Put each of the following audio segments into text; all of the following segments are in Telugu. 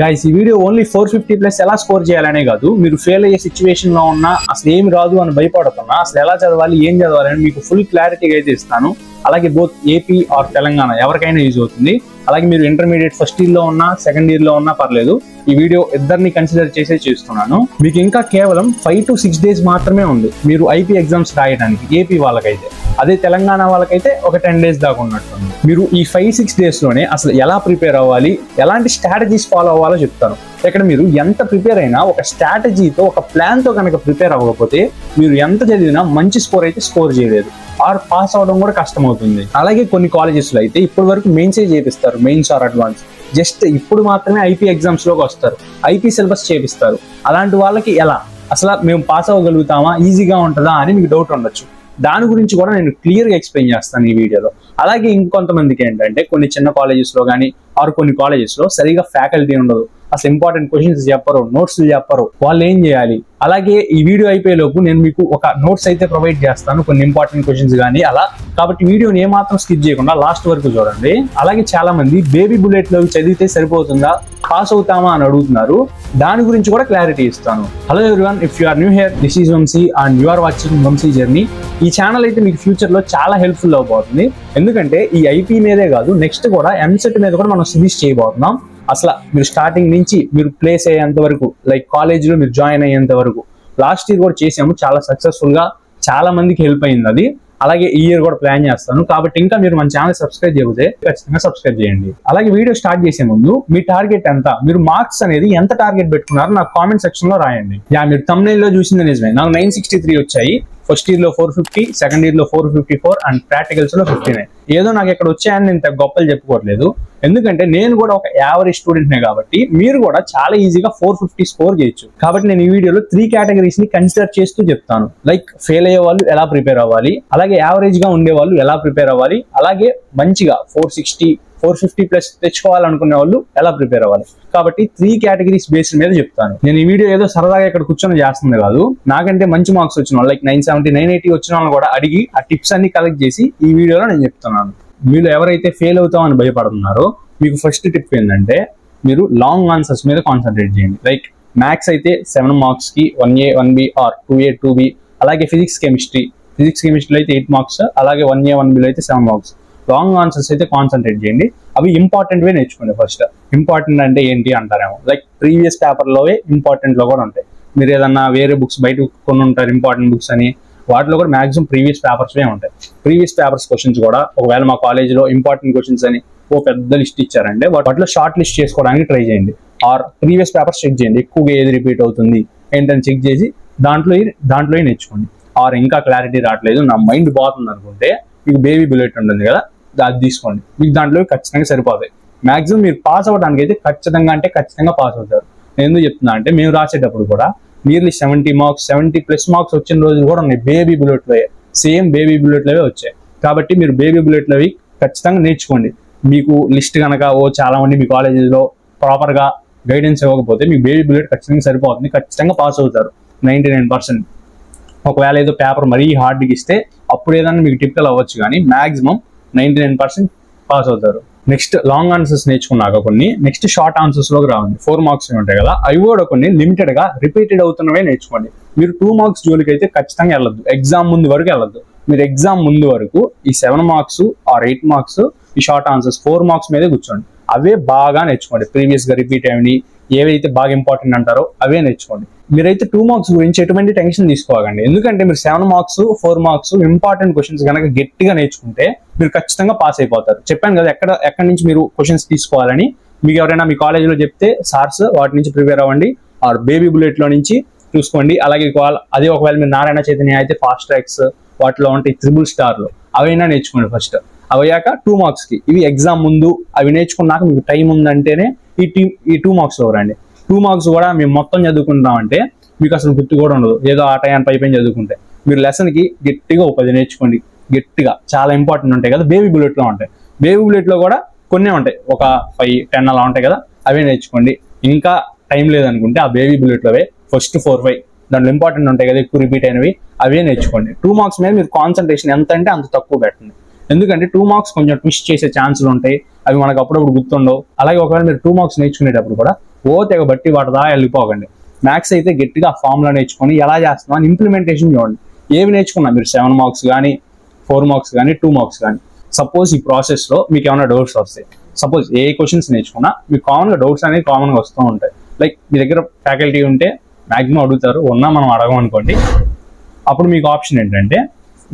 గైస్ ఈ వీడియో ఓన్లీ 450 ప్లస్ ఎలా స్కోర్ చేయాలనే కాదు, మీరు ఫెయిల్ అయ్యే సిచ్యువేషన్ లో ఉన్నా, అసలు ఏమి రాదు అని భయపడుతున్నా, అసలు ఎలా చదవాలి ఏం చదవాలి అని మీకు ఫుల్ క్లారిటీగా అయితే ఇస్తాను. అలాగే బోత్ ఏపీ ఆర్ తెలంగాణ ఎవరికైనా యూజ్ అవుతుంది. అలాగే మీరు ఇంటర్మీడియట్ ఫస్ట్ ఇయర్ లో ఉన్నా సెకండ్ ఇయర్ లో ఉన్నా పర్లేదు, ఈ వీడియో ఇద్దరిని కన్సిడర్ చేసే చేస్తున్నాను. మీకు ఇంకా కేవలం 5 to 6 days మాత్రమే ఉంది మీరు ఐపీ ఎగ్జామ్స్ రాయడానికి. ఏపీ వాళ్ళకైతే, అదే తెలంగాణ వాళ్ళకైతే ఒక 10 days దాకా ఉన్నట్టుంది. మీరు ఈ 5-6 days లోనే అసలు ఎలా ప్రిపేర్ అవ్వాలి, ఎలాంటి స్ట్రాటజీస్ ఫాలో అవ్వాలో చెప్తాను. ఇక్కడ మీరు ఎంత ప్రిపేర్ అయినా ఒక స్ట్రాటజీతో, ఒక ప్లాన్ తో కనుక ప్రిపేర్ అవ్వకపోతే మీరు ఎంత చదివినా మంచి స్కోర్ అయితే స్కోర్ చేయలేదు, ఆర్ పాస్ అవడం కూడా కష్టం అవుతుంది. అలాగే కొన్ని కాలేజెస్ లో అయితే ఇప్పటి వరకు మెయిన్సే చేపిస్తారు, మెయిన్స్ ఆర్ అడ్వాన్స్. జస్ట్ ఇప్పుడు మాత్రమే ఐపీ ఎగ్జామ్స్ లోకి వస్తారు, ఐపీ సిలబస్ చేపిస్తారు. అలాంటి వాళ్ళకి ఎలా, అసలు మేము పాస్ అవ్వగలుగుతామా, ఈజీగా ఉంటుందా అని మీకు డౌట్ ఉండొచ్చు. దాని గురించి కూడా నేను క్లియర్ గా ఎక్స్ప్లెయిన్ చేస్తాను ఈ వీడియోలో. అలాగే ఇంకొంతమందికి ఏంటంటే కొన్ని చిన్న కాలేజెస్ లో కానీ ఆర్ కొన్ని కాలేజెస్ లో సరిగా ఫ్యాకల్టీ ఉండదు, అసలు ఇంపార్టెంట్ క్వశ్చన్స్ చెప్పరు, నోట్స్ చెప్పరు, వాళ్ళు ఏం చేయాలి. అలాగే ఈ వీడియో అయిపోయేలోపు నేను మీకు ఒక నోట్స్ అయితే ప్రొవైడ్ చేస్తాను, కొన్ని ఇంపార్టెంట్ క్వశ్చన్స్ కానీ అలా. కాబట్టి వీడియోని ఏమాత్రం స్కిప్ చేయకుండా లాస్ట్ వరకు చూడండి. అలాగే చాలా మంది బేబీ బుల్లెట్ లో చదివితే సరిపోతుందా, పాస్ అవుతామా అని అడుగుతున్నారు. దాని గురించి కూడా క్లారిటీ ఇస్తాను. Hello everyone, if you are new here, this is Vamsi and you are watching Vamsi journey. ఈ ఛానల్ అయితే మీకు ఫ్యూచర్ లో చాలా హెల్ప్ఫుల్ అవబోతుంది. ఎందుకంటే ఈ ఐపీ మీదే కాదు, నెక్స్ట్ కూడా ఎంసెట్ మీద కూడా మనం సిరీస్ చేయబోతున్నాం. అసలు మీరు స్టార్టింగ్ నుంచి మీరు ప్లేస్ అయ్యేంత వరకు, లైక్ కాలేజ్ లో మీరు జాయిన్ అయ్యేంత వరకు. లాస్ట్ ఇయర్ కూడా చేసాము, చాలా సక్సెస్ఫుల్ గా చాలా మందికి హెల్ప్ అయింది అది. అలాగే ఈ ఇయర్ కూడా ప్లాన్ చేస్తాను. కాబట్టి ఇంకా మీరు మన ఛానల్ సబ్స్క్రైబ్ చేయకపోతే ఖచ్చితంగా సబ్స్క్రైబ్ చేయండి. అలాగే వీడియో స్టార్ట్ చేసే ముందు మీ టార్గెట్ ఎంత, మీరు మార్క్స్ అనేది ఎంత టార్గెట్ పెట్టుకున్నారో నాకు కామెంట్ సెక్షన్ లో రాయండి. మీరు thumbnail లో చూసింది నిజమే, నాకు 963 వచ్చాయి. ఫస్ట్ ఇయర్ లో 450, సెకండ్ ఇయర్ లో 454 అండ్ ప్రాక్టికల్స్ లో 59. ఏదో నాకు ఇక్కడ వచ్చాయని నేను గొప్పలు చెప్పుకోవట్లేదు, ఎందుకంటే నేను కూడా ఒక యావరేజ్ స్టూడెంట్నే. కాబట్టి మీరు కూడా చాలా ఈజీగా 450 స్కోర్ చేయొచ్చు. కాబట్టి నేను ఈ వీడియోలో 3 కేటగిరీస్ ని కన్సిడర్ చేస్తూ చెప్తాను. లైక్ ఫెయిల్ అయ్యే వాళ్ళు ఎలా ప్రిపేర్ అవ్వాలి, అలాగే యావరేజ్ గా ఉండే వాళ్ళు ఎలా ప్రిపేర్ అవ్వాలి, అలాగే మంచిగా 460, 450 ప్లస్ తెచ్చుకోవాలనుకునే వాళ్ళు ఎలా ప్రిపేర్ అవ్వాలి. కాబట్టి 3 కేటగిరీస్ బేస్ మీద చెప్తాను. నేను ఈ వీడియో ఏదో సరదాగా ఇక్కడ కూర్చొని చేస్తుంది కాదు. నాకంటే మంచి మార్క్స్ వచ్చిన వాళ్ళు, లైక్ 970, 980 వచ్చిన వాళ్ళని కూడా అడిగి ఆ టిప్స్ అన్ని కలెక్ట్ చేసి ఈ వీడియోలో నేను చెప్తున్నాను. మీరు ఎవరైతే ఫెయిల్ అవుతామని భయపడుతున్నారో మీకు ఫస్ట్ టిప్ ఏంటంటే, మీరు లాంగ్ ఆన్సర్స్ మీద కాన్సన్ట్రేట్ చేయండి. లైక్ మ్యాథ్స్ అయితే 7 మార్క్స్ కి 1A 1B are 2A 2B. అలాగే ఫిజిక్స్ కెమిస్ట్రీలో అయితే 8 మార్క్స్, అలాగే 1A 1Bలో అయితే 7 మార్క్స్. లాంగ్ ఆన్సర్స్ అయితే కాన్సన్ట్రేట్ చేయండి. అవి ఇంపార్టెంట్ వే నేర్చుకోండి. ఫస్ట్ ఇంపార్టెంట్ అంటే ఏంటి అంటారేమో, లైక్ ప్రీవియస్ పేపర్లోవే ఇంపార్టెంట్ లో కూడా ఉంటాయి. మీరు ఏదన్నా వేరే బుక్స్ బయట కొన్ని ఉంటారు ఇంపార్టెంట్ బుక్స్ అని, వాటిలో కూడా మాక్సిమం ప్రీవియస్ పేపర్స్ ఉంటాయి. ప్రీవియస్ పేపర్స్ క్వశ్చన్స్ కూడా ఒకవేళ మా కాలేజీలో ఇంపార్టెంట్ క్వశ్చన్స్ అని ఓ పెద్ద లిస్ట్ ఇచ్చారంటే వాటిలో షార్ట్ లిస్ట్ చేసుకోవడానికి ట్రై చేయండి. ఆర్ ప్రీవియస్ పేపర్స్ చెక్ చేయండి, ఎక్కువగా ఏది రిపీట్ అవుతుంది ఏంటని చెక్ చేసి దాంట్లో నేర్చుకోండి. ఆర్ ఇంకా క్లారిటీ రావట్లేదు, నా మైండ్ పోతుంది అనుకుంటే మీకు బేబీ బుల్లెట్ ఉంటుంది కదా, అది తీసుకోండి. మీకు దాంట్లో ఖచ్చితంగా సరిపోతాయి. మాక్సిమం మీరు పాస్ అవ్వడానికి అయితే ఖచ్చితంగా పాస్ అవుతారు. నేను ఎందుకు చెప్తున్నా అంటే, మేము రాసేటప్పుడు కూడా నియర్లీ 70 మార్క్స్ 70+ మార్క్స్ వచ్చిన రోజులు కూడా ఉన్నాయి బేబీ బుల్లెట్లో. సేమ్ బేబీ బుల్లెట్లవే వచ్చాయి. కాబట్టి మీరు బేబీ బుల్లెట్లవి ఖచ్చితంగా నేర్చుకోండి. మీకు లిస్ట్ కనుక చాలా మంది మీ కాలేజీలో ప్రాపర్ గా గైడెన్స్ ఇవ్వకపోతే మీకు బేబీ బుల్లెట్ ఖచ్చితంగా సరిపోతుంది, ఖచ్చితంగా పాస్ అవుతారు 99%. ఒకవేళ ఏదో పేపర్ మరీ హార్డ్గా ఇస్తే అప్పుడు ఏదన్నా మీకు టిపికల్ అవ్వచ్చు, కానీ మాక్సిమం 99% పాస్ అవుతారు. నెక్స్ట్ లాంగ్ ఆన్సర్స్ నేర్చుకున్నాక కొన్ని నెక్స్ట్ షార్ట్ ఆన్సర్స్ లోకి రావండి. 4 మార్క్స్ ఉంటాయి కదా, అవి కూడా కొన్ని లిమిటెడ్ గా రిపీటెడ్ అవుతున్నవే నేర్చుకోండి. మీరు 2 మార్క్స్ జోలికి అయితే ఖచ్చితంగా వెళ్ళొద్దు, ఎగ్జామ్ ముందు వరకు వెళ్ళొద్దు. మీరు ఎగ్జామ్ ముందు వరకు ఈ 7 మార్క్స్ ఆర్ 8 మార్క్స్ ఈ షార్ట్ ఆన్సర్స్ 4 మార్క్స్ మీదే కూర్చోండి. అవే బాగా నేర్చుకోండి. ప్రీవియస్ గా రిపీట్ అయ్యి ఏవైతే బాగా ఇంపార్టెంట్ అంటారో అవే నేర్చుకోండి. మీరైతే 2 మార్క్స్ గురించి ఎటువంటి టెన్షన్ తీసుకోకండి, ఎందుకంటే మీరు 7 మార్క్స్ 4 మార్క్స్ ఇంపార్టెంట్ క్వశ్చన్స్ కనుక గట్టిగా నేర్చుకుంటే మీరు ఖచ్చితంగా పాస్ అయిపోతారు. చెప్పాను కదా ఎక్కడి నుంచి మీరు క్వశ్చన్స్ తీసుకోవాలని. మీకు ఎవరైనా మీ కాలేజీలో చెప్తే సార్స్ వాటి నుంచి ప్రిపేర్ అవ్వండి, ఆర్ బేబీ బుల్లెట్ లో నుంచి చూసుకోండి. అలాగే అదే ఒకవేళ మీరు నారాయణ చైతన్య అయితే ఫాస్ట్ ట్రాక్స్ వాటిలో ఉంటాయి, 3 స్టార్లు అవైనా నేర్చుకోండి ఫస్ట్. అవయ్యాక 2 మార్క్స్ కి ఇవి ఎగ్జామ్ ముందు అవి నేర్చుకున్నాక మీకు టైం ఉందంటేనే ఈ 2 మార్క్స్ లో రండి. 2 మార్క్స్ కూడా మేము మొత్తం చదువుకుంటామంటే మీకు అసలు గుర్తు కూడా ఉండదు. ఏదో ఆ టైం పైపైన చదువుకుంటే మీరు లెసన్ కి గట్టిగా 10 నేర్చుకోండి. గట్టిగా చాలా ఇంపార్టెంట్ ఉంటాయి కదా, బేబీ బుల్లెట్ లో ఉంటాయి. బేబీ బుల్లెట్ లో కూడా కొన్ని ఉంటాయి, ఒక 5, 10 అలా ఉంటాయి కదా, అవే నేర్చుకోండి. ఇంకా టైం లేదనుకుంటే ఆ బేబీ బుల్లెట్ లోవే ఫస్ట్ 4, 5 దాంట్లో ఇంపార్టెంట్ ఉంటాయి కదా, ఎక్కువ రిపీట్ అయినవి అవే నేర్చుకోండి. 2 మార్క్స్ మీద మీరు కాన్సన్ట్రేషన్ ఎంత అంటే అంత తక్కువ పెట్టండి. ఎందుకంటే 2 మార్క్స్ కొంచెం ట్విస్ట్ చేసే ఛాన్సులు ఉంటాయి, అవి మనకు అప్పుడప్పుడు గుర్తుండవు. అలాగే ఒకవేళ మీరు 2 మార్క్స్ నేర్చుకునేటప్పుడు కూడా తెగ బట్టి పడదా వెళ్ళిపోకండి. మ్యాథ్స్ అయితే గట్టిగా ఫార్ములా నేర్చుకొని ఎలా చేస్తున్నాం అని ఇంప్లిమెంటేషన్ చూడండి. ఏవి నేర్చుకున్నా మీరు 7 మార్క్స్ కానీ 4 మార్క్స్ కానీ 2 మార్క్స్ కానీ, సపోజ్ ఈ ప్రాసెస్లో మీకు ఏమైనా డౌట్స్ వస్తాయి, సపోజ్ ఏ క్వశ్చన్స్ నేర్చుకున్నా మీకు కామన్గా డౌట్స్ అనేవి కామన్గా వస్తూ ఉంటాయి. లైక్ మీ దగ్గర ఫ్యాకల్టీ ఉంటే మ్యాక్సిమం అడుగుతారు, ఉన్నా మనం అడగమనుకోండి. అప్పుడు మీకు ఆప్షన్ ఏంటంటే,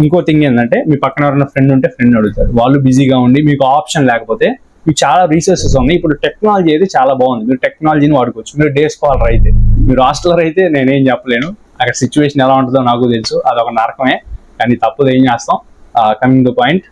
ఇంకో థింగ్ ఏంటంటే మీ పక్కన ఎవరైనా ఫ్రెండ్ ఉంటే ఫ్రెండ్ అడుగుతారు, వాళ్ళు బిజీగా ఉండి మీకు ఆప్షన్ లేకపోతే మీకు చాలా రీసోర్సెస్ ఉన్నాయి. ఇప్పుడు టెక్నాలజీ అయితే చాలా బాగుంది, మీరు టెక్నాలజీని వాడుకోవచ్చు. మీరు డే స్కాలర్ అయితే, మీరు హాస్టలర్ అయితే నేనేం చెప్పలేను, అక్కడ సిచ్యువేషన్ ఎలా ఉంటుందో నాకు తెలుసు, అదొక నరకమే, కానీ తప్పదు, ఏం చేస్తాం. కమింగ్ టు పాయింట్,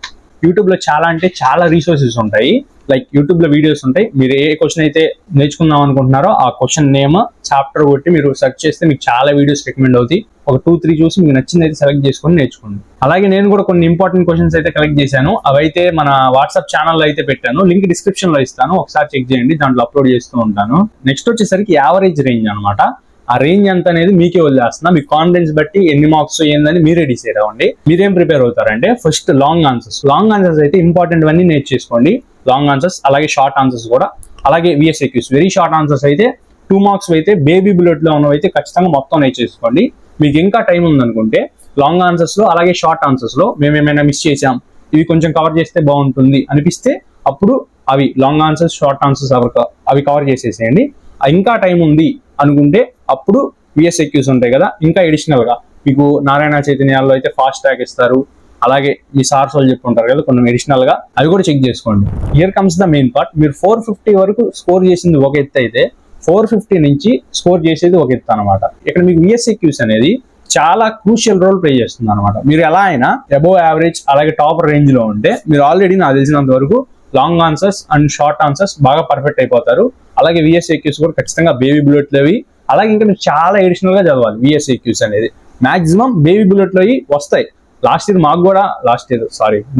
యూట్యూబ్లో చాలా అంటే చాలా రీసోర్సెస్ ఉంటాయి. లైక్ యూట్యూబ్లో వీడియోస్ ఉంటాయి, మీరు ఏ క్వశ్చన్ అయితే నేర్చుకుందాం అనుకుంటున్నారో ఆ క్వశ్చన్ నేమ్ చాప్టర్ కొట్టి మీరు సెర్చ్ చేస్తే మీకు చాలా వీడియోస్ రికమెండ్ అవుతాయి. ఒక 2-3 చూసి మీకు నచ్చింది అయితే సెలెక్ట్ చేసుకొని నేర్చుకోండి. అలాగే నేను కూడా కొన్ని ఇంపార్టెంట్ క్వశ్చన్స్ అయితే కలెక్ట్ చేశాను, అవైతే మన వాట్సాప్ ఛానల్లో అయితే పెట్టాను, లింక్ డిస్క్రిప్షన్ లో ఇస్తాను, ఒకసారి చెక్ చేయండి, దాంట్లో అప్లోడ్ చేస్తూ ఉంటాను. నెక్స్ట్ వచ్చేసరికి యావరేజ్ రేంజ్ అనమాట. ఆ రేంజ్ ఎంత అనేది మీకే వదిలేస్తున్నా, మీ కాన్ఫిడెన్స్ బట్టి ఎన్ని మార్క్స్ ఏందని మీరే డిసైడ్ అవ్వండి. మీరేం ప్రిపేర్ అవుతారంటే, ఫస్ట్ లాంగ్ ఆన్సర్స్ అయితే ఇంపార్టెంట్ అన్ని నేర్చేసుకోండి. లాంగ్ ఆన్సర్స్ అలాగే షార్ట్ ఆన్సర్స్ కూడా, అలాగే VSAQs వెరీ షార్ట్ ఆన్సర్స్ అయితే 2 మార్క్స్ అయితే బేబీ బుల్లెట్ లో ఉన్నవైతే ఖచ్చితంగా మొత్తం నేర్చేసుకోండి. మీకు ఇంకా టైం ఉందనుకుంటే లాంగ్ ఆన్సర్స్ లో అలాగే షార్ట్ ఆన్సర్స్ లో మేము ఏమైనా మిస్ చేసాం, ఇవి కొంచెం కవర్ చేస్తే బాగుంటుంది అనిపిస్తే అప్పుడు అవి లాంగ్ ఆన్సర్స్ షార్ట్ ఆన్సర్స్ అవి కవర్ చేసేసేయండి. ఇంకా టైం ఉంది అనుకుంటే అప్పుడు VSAQs ఉంటాయి కదా, ఇంకా ఎడిషనల్ గా మీకు నారాయణ చైతన్యాల్లో అయితే ఫాస్ట్ ట్రాక్ ఇస్తారు, అలాగే మీ సార్స్ వాళ్ళు చెప్పుకుంటారు కదా కొన్ని ఎడిషనల్ గా, అవి కూడా చెక్ చేసుకోండి. Here comes the main part. మీరు 450 వరకు స్కోర్ చేసింది ఒక ఎత్తు అయితే 450 నుంచి స్కోర్ చేసేది ఒక ఎత్తు అనమాట. ఇక్కడ మీకు VSAQs అనేది చాలా క్రూషియల్ రోల్ ప్లే చేస్తుంది అనమాట. మీరు ఎలా అయినా అబోవ్ యావరేజ్ అలాగే టాప్ రేంజ్ లో ఉంటే మీరు ఆల్రెడీ నాకు తెలిసినంత వరకు long answers and short answers బాగా పర్ఫెక్ట్ అయిపోతారు. అలాగే VSAQs కూడా ఖచ్చితంగా బేబీ బుల్లెట్లు అవి, అలాగే ఇంకా మీరు చాలా ఎడిషనల్ గా చదవాలి. VSAQs అనేది మాక్సిమం బేబీ బుల్లెట్లు అవి వస్తాయి.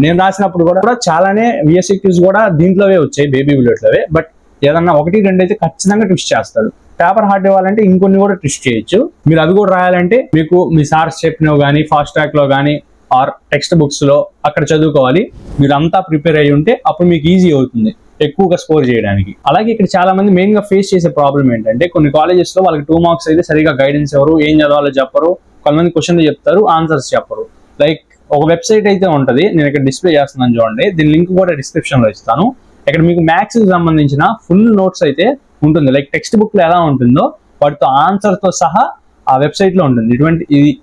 నేను రాసినప్పుడు కూడా చాలానే VSAQs కూడా దీంట్లోవే వచ్చాయి, బేబీ బుల్లెట్లవే. బట్ ఏదన్నా 1-2 అయితే ఖచ్చితంగా ట్విస్ట్ చేస్తాడు. పేపర్ హార్డ్ ఇవ్వాలంటే ఇంకొన్ని కూడా ట్విస్ట్ చేయొచ్చు. మీరు అవి కూడా రాయాలంటే మీకు మీ సార్స్ చెప్పినవి కానీ ఫాస్ట్ ట్రాక్ లో కానీ ఆర్ టెక్స్ట్ బుక్స్ లో అక్కడ చదువుకోవాలి. మీరు అంతా ప్రిపేర్ అయ్యి ఉంటే అప్పుడు మీకు ఈజీ అవుతుంది ఎక్కువగా స్కోర్ చేయడానికి. అలాగే ఇక్కడ చాలా మంది మెయిన్ గా ఫేస్ చేసే ప్రాబ్లం ఏంటంటే, కొన్ని కాలేజెస్ లో వాళ్ళకి 2 మార్క్స్ అయితే సరిగా గైడెన్స్ ఎవరు, ఏం చదవాలో చెప్పరు, కొంతమంది క్వశ్చన్లు చెప్తారు ఆన్సర్స్ చెప్పరు. లైక్ ఒక వెబ్సైట్ అయితే ఉంటది, నేను ఇక్కడ డిస్ప్లే చేస్తున్నాను చూడండి, దీని లింక్ కూడా డిస్క్రిప్షన్ లో ఇస్తాను. ఇక్కడ మీకు మ్యాథ్స్ కి సంబంధించిన ఫుల్ నోట్స్ అయితే ఉంటుంది. లైక్ టెక్స్ట్ బుక్ లో ఎలా ఉంటుందో వాటితో ఆన్సర్ తో సహా ఆ వెబ్సైట్ లో ఉంటుంది.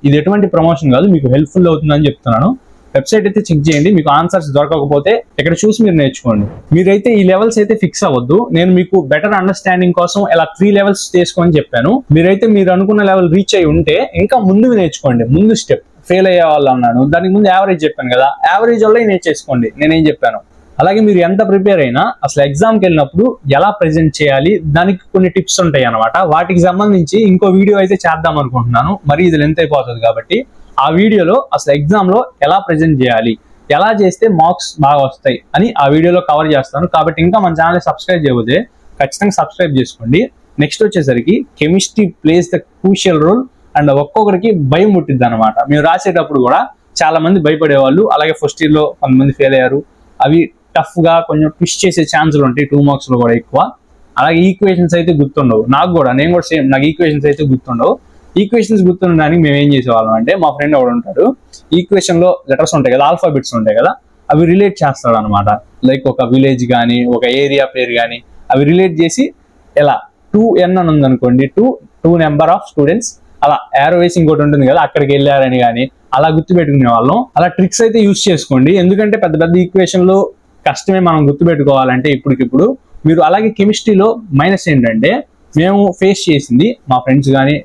ఇది ఎటువంటి ప్రమోషన్ కాదు, మీకు హెల్ప్ఫుల్ అవుతుందని చెప్తున్నాను. వెబ్సైట్ అయితే చెక్ చేయండి, మీకు ఆన్సర్స్ దొరకకపోతే ఇక్కడ చూసి మీరు నేర్చుకోండి. మీరైతే ఈ లెవెల్స్ అయితే ఫిక్స్ అవ్వద్దు, నేను మీకు బెటర్ అండర్స్టాండింగ్ కోసం ఇలా 3 లెవెల్స్ చేసుకోని చెప్పాను. మీరైతే మీరు అనుకున్న లెవెల్ రీచ్ అయి ఉంటే ఇంకా ముందుకు నేర్చుకోండి. ముందు స్టెప్ ఫెయిల్ అయ్యే వాళ్ళు అన్నాను, దానికి ముందు యావరేజ్ చెప్పాను కదా, యావరేజ్ వల్ల నేర్చేసుకోండి నేనేం చెప్పాను. అలాగే మీరు ఎంత ప్రిపేర్ అయినా అసలు ఎగ్జామ్కి వెళ్ళినప్పుడు ఎలా ప్రెజెంట్ చేయాలి దానికి కొన్ని టిప్స్ ఉంటాయి అనమాట. వాటికి సంబంధించి ఇంకో వీడియో అయితే చేద్దాం అనుకుంటున్నాను, మరి ఇది లెంత్ అయిపోతుంది కాబట్టి ఆ వీడియోలో అసలు ఎగ్జామ్ లో ఎలా ప్రెజెంట్ చేయాలి, ఎలా చేస్తే మార్క్స్ బాగా వస్తాయి అని ఆ వీడియోలో కవర్ చేస్తాను. కాబట్టి ఇంకా మన ఛానల్ సబ్స్క్రైబ్ చేయకపోతే ఖచ్చితంగా సబ్స్క్రైబ్ చేసుకోండి. నెక్స్ట్ వచ్చేసరికి chemistry plays the crucial role and ఒక్కొక్కరికి భయం పుట్టిద్ది అనమాట. మేము రాసేటప్పుడు కూడా చాలా మంది భయపడేవాళ్ళు, అలాగే ఫస్ట్ ఇయర్ లో కొంతమంది ఫెయిల్ అయ్యారు. అవి టఫ్ గా కొంచెం ట్విస్ట్ చేసే ఛాన్సులు ఉంటాయి 2 మార్క్స్ లో కూడా ఎక్కువ. అలాగే ఈక్వేషన్స్ అయితే గుర్తుండవు, నేను కూడా సేమ్, నాకు ఈక్వేషన్స్ అయితే గుర్తుండవు. ఈక్వేషన్స్ గుర్తుండడానికి మేము ఏం చేసేవాళ్ళం అంటే, మా ఫ్రెండ్ ఒకడు ఉంటాడు, ఈక్వేషన్ లో లెటర్స్ ఉంటాయి కదా, ఆల్ఫాబెట్స్ ఉంటాయి కదా, అవి రిలేట్ చేస్తాడు అనమాట. లైక్ ఒక విలేజ్ కానీ ఒక ఏరియా పేరు కానీ అవి రిలేట్ చేసి ఎలా 2n అని ఉందనుకోండి, 2 నెంబర్ ఆఫ్ స్టూడెంట్స్, అలా యారో వేసి ఇంకోటి ఉంటుంది కదా అక్కడికి వెళ్ళారని కానీ అలా గుర్తుపెట్టుకునే వాళ్ళం. అలా ట్రిక్స్ అయితే యూజ్ చేసుకోండి, ఎందుకంటే పెద్ద పెద్ద ఈక్వేషన్లు కష్టమే మనం గుర్తుపెట్టుకోవాలంటే ఇప్పటికిప్పుడు. మీరు అలాగే కెమిస్ట్రీలో మైనస్ ఏంటంటే, మేము ఫేస్ చేసింది మా ఫ్రెండ్స్ కానీ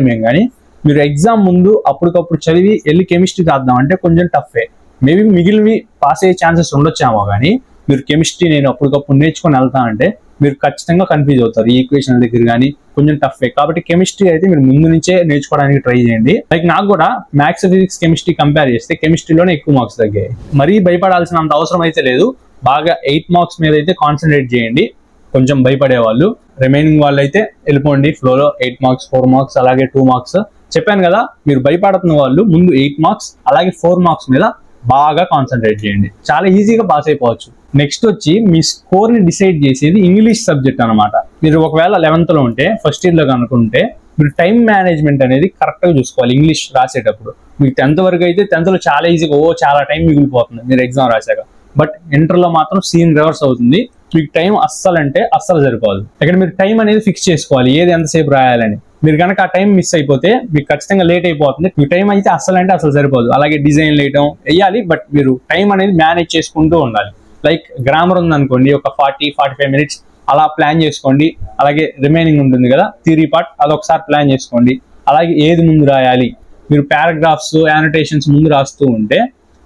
మేము కానీ, మీరు ఎగ్జామ్ ముందు అప్పటికప్పుడు చదివి వెళ్ళి కెమిస్ట్రీ రాద్దాం అంటే కొంచెం టఫే. మేబీ మిగిలినవి పాస్ అయ్యే ఛాన్సెస్ ఉండొచ్చామో కానీ మీరు కెమిస్ట్రీ నేను అప్పటికప్పుడు నేర్చుకొని వెళ్తా అంటే మీరు ఖచ్చితంగా కన్ఫ్యూజ్ అవుతారు. ఈ ఈక్వేషన్ దగ్గర కానీ కొంచెం టఫే. కాబట్టి కెమిస్ట్రీ అయితే మీరు ముందు నుంచే నేర్చుకోవడానికి ట్రై చేయండి. లైక్ నాకు కూడా మ్యాథ్స్, ఫిజిక్స్, కెమిస్ట్రీ కంపేర్ చేస్తే కెమిస్ట్రీలోనే ఎక్కువ మార్క్స్ తగ్గాయి. మరీ భయపడాల్సినంత అవసరం అయితే లేదు, బాగా 8 మార్క్స్ మీద అయితే కాన్సన్ట్రేట్ చేయండి. కొంచెం భయపడే వాళ్ళు, రిమైనింగ్ వాళ్ళు అయితే వెళ్ళిపోండి ఫ్లోలో. 8 మార్క్స్, 4 మార్క్స్ అలాగే 2 మార్క్స్ చెప్పాను కదా. మీరు భయపడుతున్న వాళ్ళు ముందు 8 మార్క్స్ అలాగే 4 మార్క్స్ మీద బాగా కాన్సన్ట్రేట్ చేయండి, చాలా ఈజీగా పాస్ అయిపోవచ్చు. నెక్స్ట్ వచ్చి మీ స్కోర్ ని డిసైడ్ చేసేది ఇంగ్లీష్ సబ్జెక్ట్ అనమాట. మీరు ఒకవేళ 11th లో ఉంటే ఫస్ట్ ఇయర్ లో కనుకుంటే మీరు టైం మేనేజ్మెంట్ అనేది కరెక్ట్ గా చూసుకోవాలి ఇంగ్లీష్ రాసేటప్పుడు. మీకు 10th వరకు అయితే 10th లో చాలా ఈజీగా చాలా టైం మిగిలిపోతుంది మీరు ఎగ్జామ్ రాశాక. బట్ ఇంటర్ లో మాత్రం సీన్ రివర్స్ అవుతుంది. మీకు టైం అస్సలు సరిపోదు. ఇక్కడ మీరు టైం అనేది ఫిక్స్ చేసుకోవాలి ఏది ఎంతసేపు రాయాలని. మీరు కనుక ఆ టైం మిస్ అయిపోతే మీకు ఖచ్చితంగా లేట్ అయిపోతుంది. మీ టైం అయితే అస్సలు సరిపోదు. అలాగే డిజైన్ వేయటం వేయాలి, బట్ మీరు టైం అనేది మేనేజ్ చేసుకుంటూ ఉండాలి. లైక్ గ్రామర్ ఉందనుకోండి, ఒక 40-45 minutes అలా ప్లాన్ చేసుకోండి. అలాగే రిమైనింగ్ ఉంటుంది కదా థియరీ పార్ట్, అదొకసారి ప్లాన్ చేసుకోండి. అలాగే ఏది ముందు రాయాలి, మీరు పారాగ్రాఫ్స్ యానోటేషన్స్ ముందు రాస్తూ ఉంటే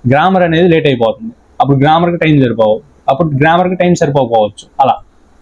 గ్రామర్ అనేది లేట్ అయిపోతుంది. అప్పుడు గ్రామర్కి టైం సరిపోవచ్చు అలా.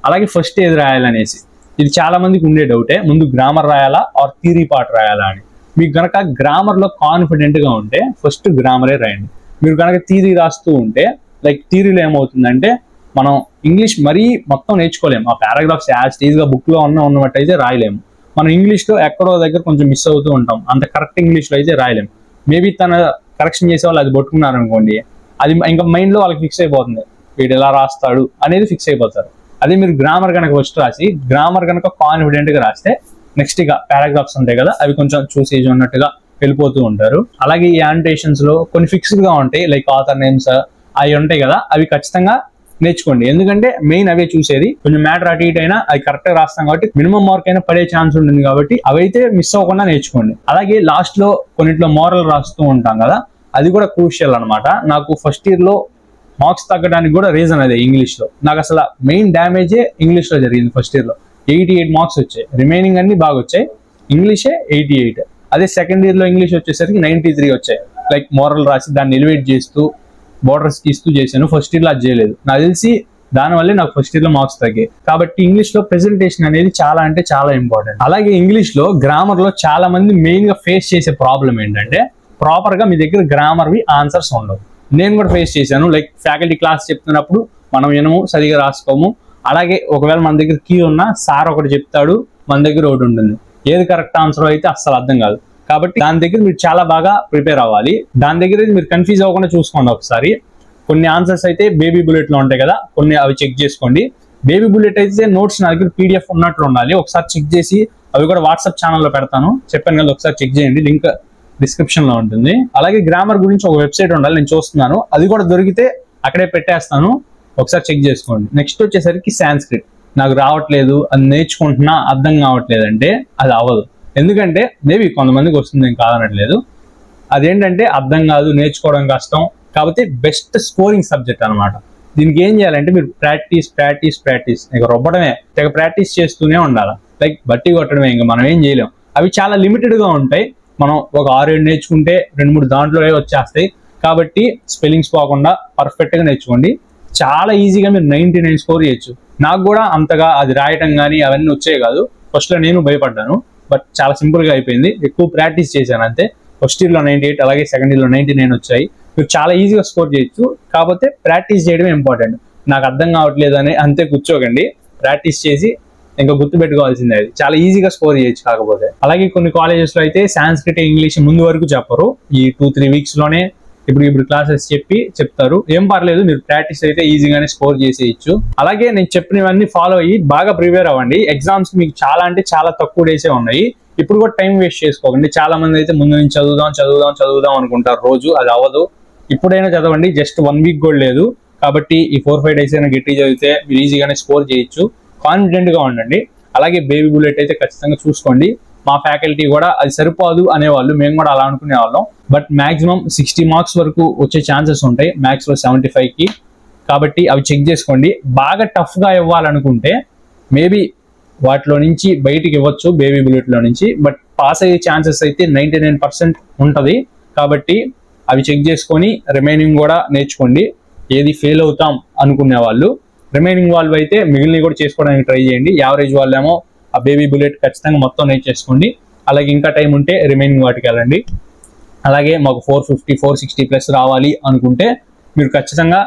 అలాగే ఫస్ట్ ఏది రాయాలనేసి ఇది చాలా మందికి ఉండే డౌటే, ముందు గ్రామర్ రాయాలా ఆర్ థియరీ పార్ట్ రాయాలా అని. మీకు కనుక గ్రామర్లో కాన్ఫిడెంట్గా ఉంటే ఫస్ట్ గ్రామరే రాయండి. మీరు కనుక థియరీ రాస్తూ ఉంటే లైక్ థియరీలో ఏమవుతుందంటే మనం ఇంగ్లీష్ మరీ మొత్తం నేర్చుకోలేము. ఆ పారాగ్రాఫ్స్ యాజ్ ఈజీగా బుక్లో ఉన్నట్టయితే రాయలేము. మనం ఇంగ్లీష్లో ఎక్కడో దగ్గర కొంచెం మిస్ అవుతూ ఉంటాం, అంత కరెక్ట్ ఇంగ్లీష్లో అయితే రాయలేము. మేబీ తన కరెక్షన్ చేసే వాళ్ళు అది పట్టుకున్నారు అనుకోండి, అది ఇంకా మైండ్లో వాళ్ళకి ఫిక్స్ అయిపోతుంది, వీడు ఎలా రాస్తాడు అనేది ఫిక్స్ అయిపోతారు. అదే మీరు గ్రామర్ కనుక ఫస్ట్ రాసి గ్రామర్ కనుక కాన్ఫిడెంట్గా రాస్తే నెక్స్ట్ ఇక పారాగ్రాఫ్స్ ఉంటాయి కదా అవి కొంచెం చూసేజ్ ఉన్నట్టుగా వెళ్ళిపోతూ ఉంటారు. అలాగే ఈ యానోటేషన్స్ లో కొన్ని ఫిక్స్డ్గా ఉంటాయి, లైక్ ఆథర్ నేమ్స్ అవి ఉంటాయి కదా, అవి ఖచ్చితంగా నేర్చుకోండి. ఎందుకంటే మెయిన్ అవే చూసేది. కొంచెం మ్యాటర్ అటు ఇటు అయినా అది కరెక్ట్ గా రాస్తాం కాబట్టి మినిమం మార్క్ అయినా పడే ఛాన్స్ ఉంటుంది కాబట్టి అవైతే మిస్ అవ్వకుండా నేర్చుకోండి. అలాగే లాస్ట్ లో కొన్నిట్లో మోరల్ రాస్తూ ఉంటాం కదా, అది కూడా క్రూషియల్ అనమాట. నాకు ఫస్ట్ ఇయర్ లో మార్క్స్ తగ్గడానికి కూడా రీజన్ అదే. ఇంగ్లీష్ లో నాకు అసలు మెయిన్ డ్యామేజే ఇంగ్లీష్ లో జరిగింది. ఫస్ట్ ఇయర్ లో 88 మార్క్స్ వచ్చాయి, రిమైనింగ్ అన్ని బాగా వచ్చాయి, ఇంగ్లీషే 88. అదే సెకండ్ ఇయర్ లో ఇంగ్లీష్ వచ్చేసరికి 93 వచ్చాయి. లైక్ మోరల్ రాసి దాన్ని ఎలివేట్ చేస్తూ బోర్డర్స్ తీస్తూ చేశాను. ఫస్ట్ ఇయర్ లో అది చేయలేదు. నాకు తెలిసి దానివల్లే నాకు ఫస్ట్ ఇయర్ లో మార్క్స్ తగ్గాయి. కాబట్టి ఇంగ్లీష్ లో ప్రెజెంటేషన్ అనేది చాలా అంటే చాలా ఇంపార్టెంట్. అలాగే ఇంగ్లీష్ లో గ్రామర్ లో చాలా మంది మెయిన్ గా ఫేస్ చేసే ప్రాబ్లం ఏంటంటే ప్రాపర్ గా మీ దగ్గర గ్రామర్ వి ఆన్సర్స్ ఉండవు. నేను కూడా ఫేస్ చేశాను. లైక్ ఫ్యాకల్టీ క్లాస్ చెప్తున్నప్పుడు మనం వినము, సరిగా రాసుకోము. అలాగే ఒకవేళ మన దగ్గర కీ ఉన్నా సార్ ఒకటి చెప్తాడు, మన దగ్గర ఒకటి ఉంటుంది. ఏది కరెక్ట్ ఆన్సర్ అయితే అస్సలు అర్థం కాదు. కాబట్టి దాని దగ్గర మీరు చాలా బాగా ప్రిపేర్ అవ్వాలి. దాని దగ్గర మీరు కన్ఫ్యూజ్ అవ్వకుండా చూసుకోండి ఒకసారి. కొన్ని ఆన్సర్స్ అయితే బేబీ బుల్లెట్ లో ఉంటాయి కదా, కొన్ని అవి చెక్ చేసుకోండి. బేబీ బుల్లెట్ అయితే నోట్స్ నా దగ్గర PDF ఉన్నట్లు ఉండాలి. ఒకసారి చెక్ చేసి అవి కూడా వాట్సాప్ ఛానల్లో పెడతాను, చెప్పాను కదా, ఒకసారి చెక్ చేయండి. లింక్ డిస్క్రిప్షన్ లో ఉంటుంది. అలాగే గ్రామర్ గురించి ఒక వెబ్సైట్ ఉండాలి, నేను చూస్తున్నాను. అది కూడా దొరికితే అక్కడే పెట్టేస్తాను, ఒకసారి చెక్ చేసుకోండి. నెక్స్ట్ వచ్చేసరికి సాంస్క్రిట్. నాకు రావట్లేదు, అది నేర్చుకుంటున్నా, అర్థం కావట్లేదు అంటే అది అవ్వదు. ఎందుకంటే మేబీ కొంతమందికి వస్తుంది, నేను కాదనట్లేదు. అదేంటంటే అర్థం కాదు, నేర్చుకోవడం కష్టం. కాబట్టి బెస్ట్ స్కోరింగ్ సబ్జెక్ట్ అనమాట. దీనికి ఏం చేయాలంటే మీరు ప్రాక్టీస్ ఇక రుబ్బడమే, ఇక ప్రాక్టీస్ చేస్తూనే ఉండాలి. లైక్ బట్టి కొట్టడమే, ఇంకా మనం ఏం చేయలేం. అవి చాలా లిమిటెడ్గా ఉంటాయి. మనం ఒక 6-7 నేర్చుకుంటే 2-3 దాంట్లో వచ్చేస్తాయి. కాబట్టి స్పెల్లింగ్స్ పోకుండా పర్ఫెక్ట్గా నేర్చుకోండి. చాలా ఈజీగా మీరు 99 స్కోర్ చేయొచ్చు. నాకు కూడా అంతగా అది రాయటం కానీ అవన్నీ వచ్చాయి కాదు. ఫస్ట్లో నేను భయపడ్డాను, బట్ చాలా సింపుల్గా అయిపోయింది. ఎక్కువ ప్రాక్టీస్ చేశాను అంతే. ఫస్ట్ ఇయర్లో 98, అలాగే సెకండ్ ఇయర్లో 99 వచ్చాయి. మీరు చాలా ఈజీగా స్కోర్ చేయొచ్చు. కాకపోతే ప్రాక్టీస్ చేయడమే ఇంపార్టెంట్. నాకు అర్థం కావట్లేదు అని అంతే కూర్చోకండి, ప్రాక్టీస్ చేసి ఇంకా గుర్తు పెట్టుకోవాల్సిందే. అది చాలా ఈజీగా స్కోర్ చేయొచ్చు. కాకపోతే అలాగే కొన్ని కాలేజెస్లో అయితే సాంస్క్రిట్ ఇంగ్లీష్ ముందు వరకు చెప్పరు, ఈ 2-3 weeks లోనే ఇప్పుడు క్లాసెస్ చెప్తారు. ఏం పర్లేదు, మీరు ప్రాక్టీస్ అయితే ఈజీగానే స్కోర్ చేసేయచ్చు. అలాగే నేను చెప్పినవన్నీ ఫాలో అయ్యి బాగా ప్రిపేర్ అవ్వండి. ఎగ్జామ్స్ మీకు చాలా అంటే చాలా తక్కువ డేసే ఉన్నాయి. ఇప్పుడు కూడా టైం వేస్ట్ చేసుకోకండి. చాలా మంది అయితే ముందు నుంచి చదువుదాం అనుకుంటారు రోజు, అది అవ్వదు. ఇప్పుడైనా చదవండి, జస్ట్ 1 week కూడా లేదు. కాబట్టి ఈ 4-5 days అయినా గట్టి చదివితే మీరు ఈజీగానే స్కోర్ చేయొచ్చు. కాన్ఫిడెంట్ గా ఉండండి. అలాగే బేబీ బుల్లెట్ అయితే ఖచ్చితంగా చూసుకోండి. మా ఫ్యాకల్టీ కూడా అది సరిపోదు అనేవాళ్ళు, మేము కూడా అలా అనుకునే వాళ్ళం. బట్ మాక్సిమం 60 మార్క్స్ వరకు వచ్చే ఛాన్సెస్ ఉంటాయి, మ్యాథ్స్ లో 75కి. కాబట్టి అవి చెక్ చేసుకోండి. బాగా టఫ్ గా ఇవ్వాలనుకుంటే మేబీ వాటిలో నుంచి బయటికి ఇవ్వచ్చు, బేబీ బుల్లెట్ లో నుంచి. బట్ పాస్ అయ్యే ఛాన్సెస్ అయితే 99% ఉంటది. కాబట్టి అవి చెక్ చేసుకొని రిమైనింగ్ కూడా నేర్చుకోండి. ఏది ఫెయిల్ అవుతాం అనుకునే వాళ్ళు రిమైనింగ్ వాళ్ళు అయితే మిగిలిన కూడా చేసుకోవడానికి ట్రై చేయండి. యావరేజ్ వాళ్ళేమో ఆ బేబీ బుల్లెట్ ఖచ్చితంగా మొత్తం నేర్చేసుకోండి. అలాగే ఇంకా టైం ఉంటే రిమైనింగ్ వాటికి వెళ్ళండి. అలాగే మాకు 450, 460 ప్లస్ రావాలి అనుకుంటే మీరు ఖచ్చితంగా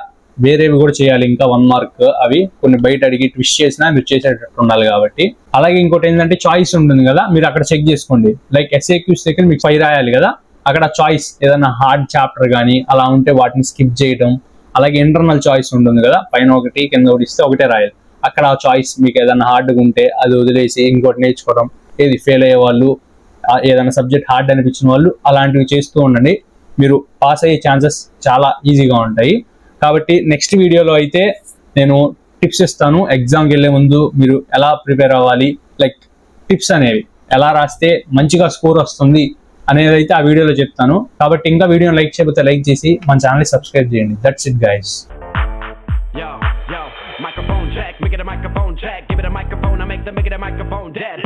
వేరేవి కూడా చేయాలి. ఇంకా 1 మార్క్ అవి కొన్ని బయట అడిగి ట్విస్ట్ చేసినా మీరు చేసేటట్టు ఉండాలి. కాబట్టి అలాగే ఇంకోటి ఏంటంటే చాయిస్ ఉంటుంది కదా, మీరు అక్కడ చెక్ చేసుకోండి. లైక్ SAQs దగ్గర మీకు 5 రాయాలి కదా, అక్కడ చాయిస్ ఏదైనా హార్డ్ చాప్టర్ కానీ అలా ఉంటే వాటిని స్కిప్ చేయడం, అలాగే ఇంటర్నల్ చాయిస్ ఉంటుంది కదా, పైన ఒకటి కింద ఒకటి ఇస్తే ఒకటే రాయాలి. అక్కడ ఆ చాయిస్ మీకు ఏదైనా హార్డ్గా ఉంటే అది వదిలేసి ఇంకోటి నేర్చుకోవడం, ఏది ఫెయిల్ అయ్యే వాళ్ళు, ఏదైనా సబ్జెక్ట్ హార్డ్ అనిపించిన వాళ్ళు అలాంటివి చేస్తూ ఉండండి. మీరు పాస్ అయ్యే ఛాన్సెస్ చాలా ఈజీగా ఉంటాయి. కాబట్టి నెక్స్ట్ వీడియోలో అయితే నేను టిప్స్ ఇస్తాను. ఎగ్జామ్కి వెళ్ళే ముందు మీరు ఎలా ప్రిపేర్ అవ్వాలి, లైక్ టిప్స్ అనేవి ఎలా రాస్తే మంచిగా స్కోర్ వస్తుంది అనేది అయితే ఆ వీడియోలో చెప్తాను. కాబట్టి ఇంకా వీడియోని లైక్ చేయకపోతే లైక్ చేసి మన ఛానల్ని సబ్స్క్రైబ్ చేయండి. That's it guys. Microphone jack, make it a microphone jack, give it a microphone, I make it a microphone dead.